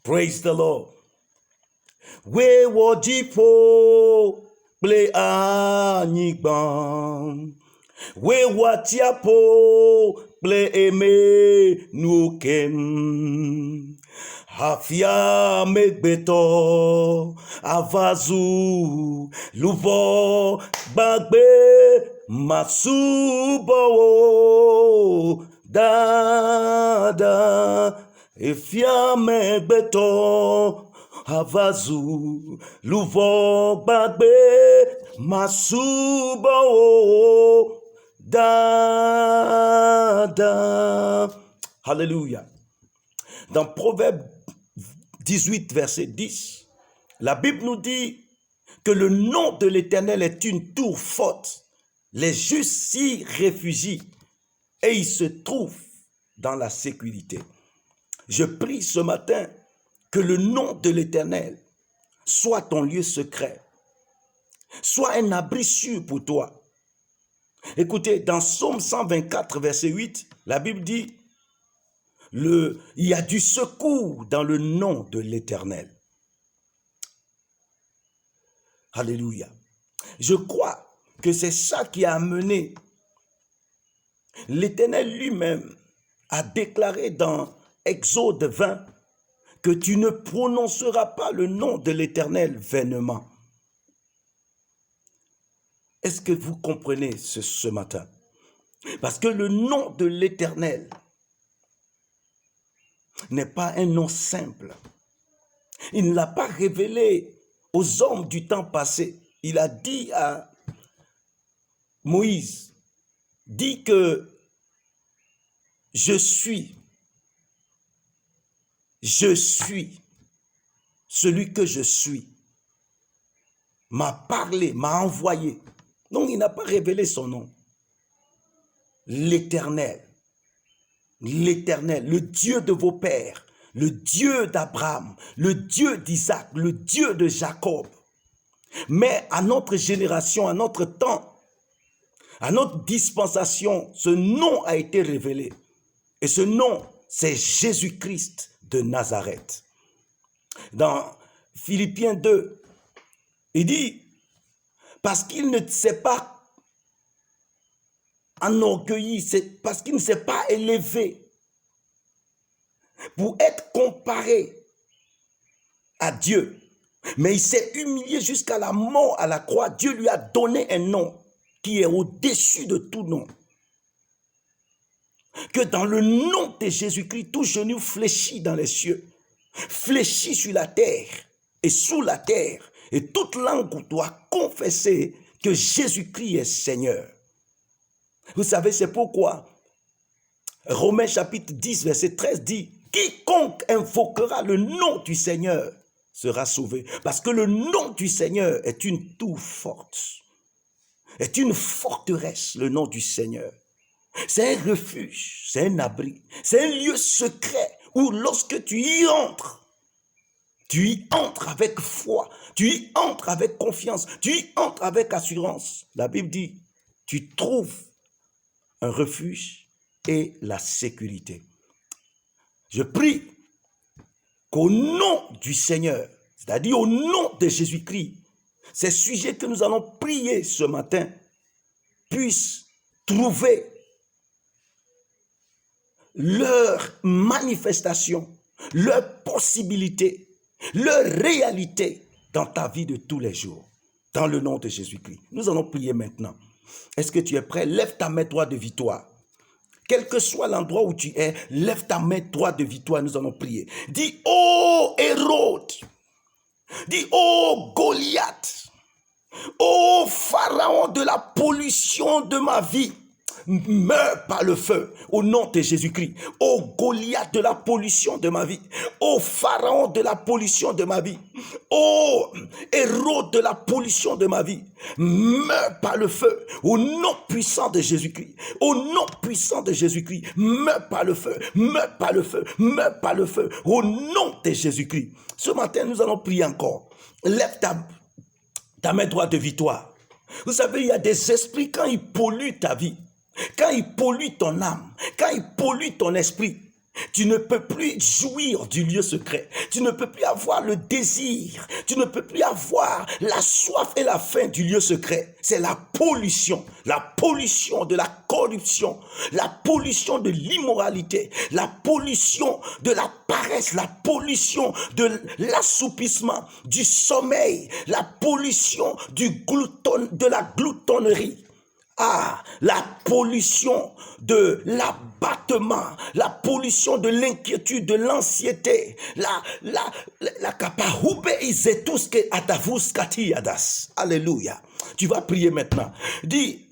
Praise the Lord. We wojipo ple anyigban. We watiapo ple eme nuken. Afia megbeto avazu luvo bagbe masubo dada. Efia megbeto avazu luvo bagbe masubo dada. Hallelujah. Dans Proverbe 18, verset 10, la Bible nous dit que le nom de l'Éternel est une tour forte. Les justes s'y réfugient et ils se trouvent dans la sécurité. Je prie ce matin que le nom de l'Éternel soit ton lieu secret, soit un abri sûr pour toi. Écoutez, dans Psaume 124, verset 8, la Bible dit il y a du secours dans le nom de l'Éternel. Alléluia. Je crois que c'est ça qui a amené l'Éternel lui-même à déclarer dans Exode 20 que tu ne prononceras pas le nom de l'Éternel vainement. Est-ce que vous comprenez ce matin? Parce que le nom de l'Éternel n'est pas un nom simple. Il ne l'a pas révélé aux hommes du temps passé. Il a dit à Moïse, dis que je suis celui que je suis, m'a parlé, m'a envoyé. Donc il n'a pas révélé son nom. L'Éternel, le Dieu de vos pères, le Dieu d'Abraham, le Dieu d'Isaac, le Dieu de Jacob. Mais à notre génération, à notre temps, à notre dispensation, ce nom a été révélé. Et ce nom, c'est Jésus-Christ de Nazareth. Dans Philippiens 2, il dit, parce qu'il ne s'est pas enorgueilli, c'est parce qu'il ne s'est pas élevé pour être comparé à Dieu, mais il s'est humilié jusqu'à la mort à la croix. Dieu lui a donné un nom qui est au-dessus de tout nom. Que dans le nom de Jésus-Christ, tout genou fléchit dans les cieux, fléchit sur la terre et sous la terre, et toute langue doit confesser que Jésus-Christ est Seigneur. Vous savez, c'est pourquoi Romains chapitre 10, verset 13 dit, quiconque invoquera le nom du Seigneur sera sauvé. Parce que le nom du Seigneur est une tour forte, est une forteresse, le nom du Seigneur. C'est un refuge, c'est un abri, c'est un lieu secret où lorsque tu y entres avec foi, tu y entres avec confiance, tu y entres avec assurance. La Bible dit, tu trouves un refuge et la sécurité. Je prie qu'au nom du Seigneur, c'est-à-dire au nom de Jésus-Christ, ces sujets que nous allons prier ce matin puissent trouver leur manifestation, leur possibilité, leur réalité dans ta vie de tous les jours, dans le nom de Jésus-Christ. Nous allons prier maintenant. Est-ce que tu es prêt? Lève ta main droite de victoire. Quel que soit l'endroit où tu es, lève ta main droite de victoire, nous allons prier. Dis, ô Hérode, dis, ô Goliath, ô Pharaon de la pollution de ma vie, meurs par le feu au nom de Jésus-Christ. Ô Goliath de la pollution de ma vie, ô Pharaon de la pollution de ma vie, ô Hérode de la pollution de ma vie, meurs par le feu au nom puissant de Jésus-Christ. Au nom puissant de Jésus-Christ, meurs par le feu, meurs par le feu, meurs par le feu au nom de Jésus-Christ. Ce matin, nous allons prier encore. Lève ta main droite de victoire. Vous savez, il y a des esprits, quand ils polluent ta vie, quand ils polluent ton âme, quand ils polluent ton esprit, Tu ne peux plus jouir du lieu secret. Tu ne peux plus avoir le désir. Tu ne peux plus avoir la soif et la faim du lieu secret. C'est la pollution de la corruption, la pollution de l'immoralité, la pollution de la paresse, la pollution de l'assoupissement, du sommeil, la pollution de la gloutonnerie. Ah, la pollution de l'abattement, la pollution de l'inquiétude, de l'anxiété, la kapahoube izetuske atavuskati yadas. Alléluia. Tu vas prier maintenant. Dis,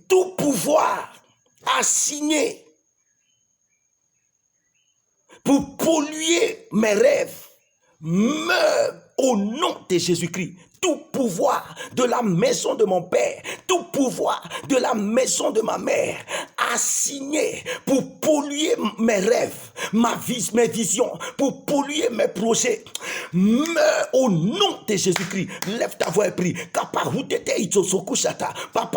tout pouvoir assigné pour polluer mes rêves meurt au nom de Jésus-Christ. Tout pouvoir de la maison de mon père, tout pouvoir de la maison de ma mère, assigné pour polluer mes rêves, mes visions, pour polluer mes projets, meurs au nom de Jésus-Christ. Lève ta voix et prie. Papa,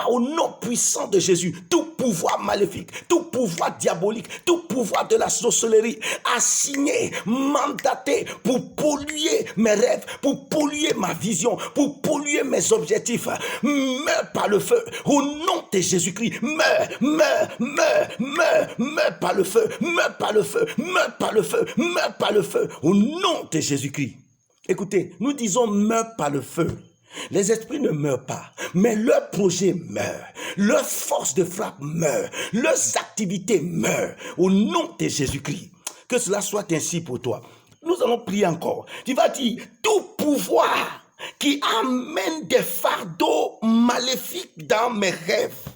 au nom puissant de Jésus, tout pouvoir maléfique, tout pouvoir diabolique, tout pouvoir de la sorcellerie, assigné, mandaté pour polluer mes rêves, pour polluer ma vision, pour polluer mes objectifs, meurs par le feu, au nom de Jésus-Christ, meurs par le feu, meurs par le feu, meurs par le feu, meurs par le feu, au nom de Jésus-Christ. Écoutez, nous disons meurs par le feu. Les esprits ne meurent pas, mais leurs projets meurent, leur force de frappe meurt, leurs activités meurent, au nom de Jésus-Christ. Que cela soit ainsi pour toi. Nous allons prier encore. Tu vas dire, tout pouvoir qui amène des fardeaux maléfiques dans mes rêves,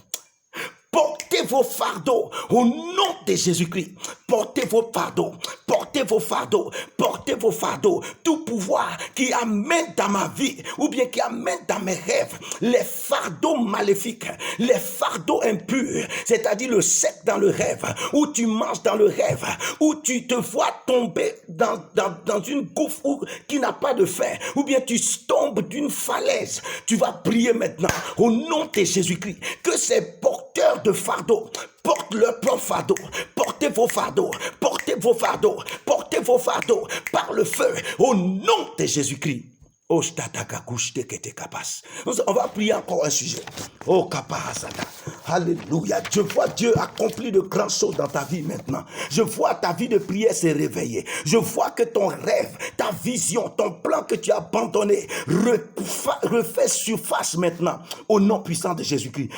portez vos fardeaux au nom de Jésus-Christ. Portez vos fardeaux, portez vos fardeaux, portez vos fardeaux. Tout pouvoir qui amène dans ma vie ou bien qui amène dans mes rêves les fardeaux maléfiques, les fardeaux impurs, c'est-à-dire le sexe dans le rêve, où tu manges dans le rêve, où tu te vois tomber dans une gouffre qui n'a pas de fin, ou bien tu tombes d'une falaise. Tu vas prier maintenant au nom de Jésus-Christ que ces porteurs de fardeaux portent leur propre fardeau. Portez vos fardeaux, portez vos fardeaux, portez vos fardeaux par le feu au nom de Jésus-Christ. On va prier encore un sujet. Oh, Kapahasada. Alléluia. Je vois Dieu accomplir de grandes choses dans ta vie maintenant. Je vois ta vie de prière se réveiller. Je vois que ton rêve, ta vision, ton plan que tu as abandonné refait surface maintenant au nom puissant de Jésus-Christ.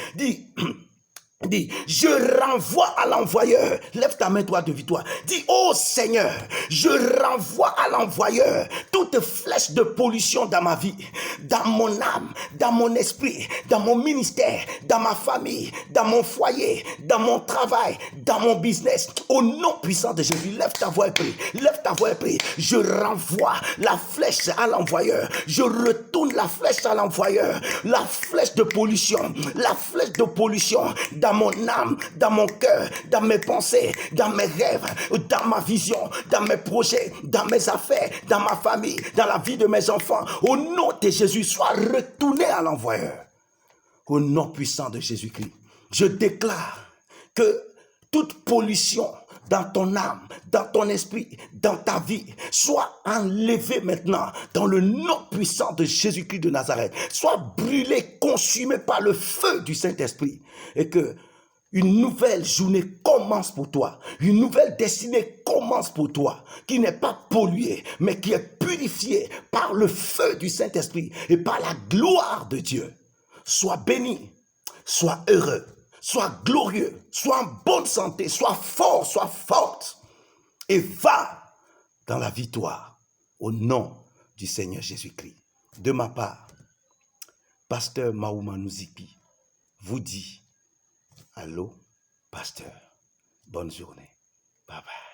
Dis, je renvoie à l'envoyeur. Lève ta main, toi, de victoire. Dis, oh Seigneur, je renvoie à l'envoyeur toute flèche de pollution dans ma vie, dans mon âme, dans mon esprit, dans mon ministère, dans ma famille, dans mon foyer, dans mon travail, dans mon business. Au nom puissant de Jésus, lève ta voix et prie. Lève ta voix et prie. Je renvoie la flèche à l'envoyeur. Je retourne la flèche à l'envoyeur. La flèche de pollution. La flèche de pollution dans mon âme, dans mon cœur, dans mes pensées, dans mes rêves, dans ma vision, dans mes projets, dans mes affaires, dans ma famille, dans la vie de mes enfants. Au nom de Jésus, sois retourné à l'envoyeur. Au nom puissant de Jésus-Christ, je déclare que toute pollution dans ton âme, dans ton esprit, dans ta vie, soit enlevée maintenant dans le nom puissant de Jésus-Christ de Nazareth. Soit brûlée, consumée par le feu du Saint-Esprit. Et que une nouvelle journée commence pour toi. Une nouvelle destinée commence pour toi. Qui n'est pas polluée, mais qui est purifiée par le feu du Saint-Esprit et par la gloire de Dieu. Sois béni, sois heureux, sois glorieux, sois en bonne santé, sois fort, sois forte. Et va dans la victoire au nom du Seigneur Jésus-Christ. De ma part, Pasteur Mahouma Nouzipi vous dit allô, pasteur. Bonne journée. Bye bye.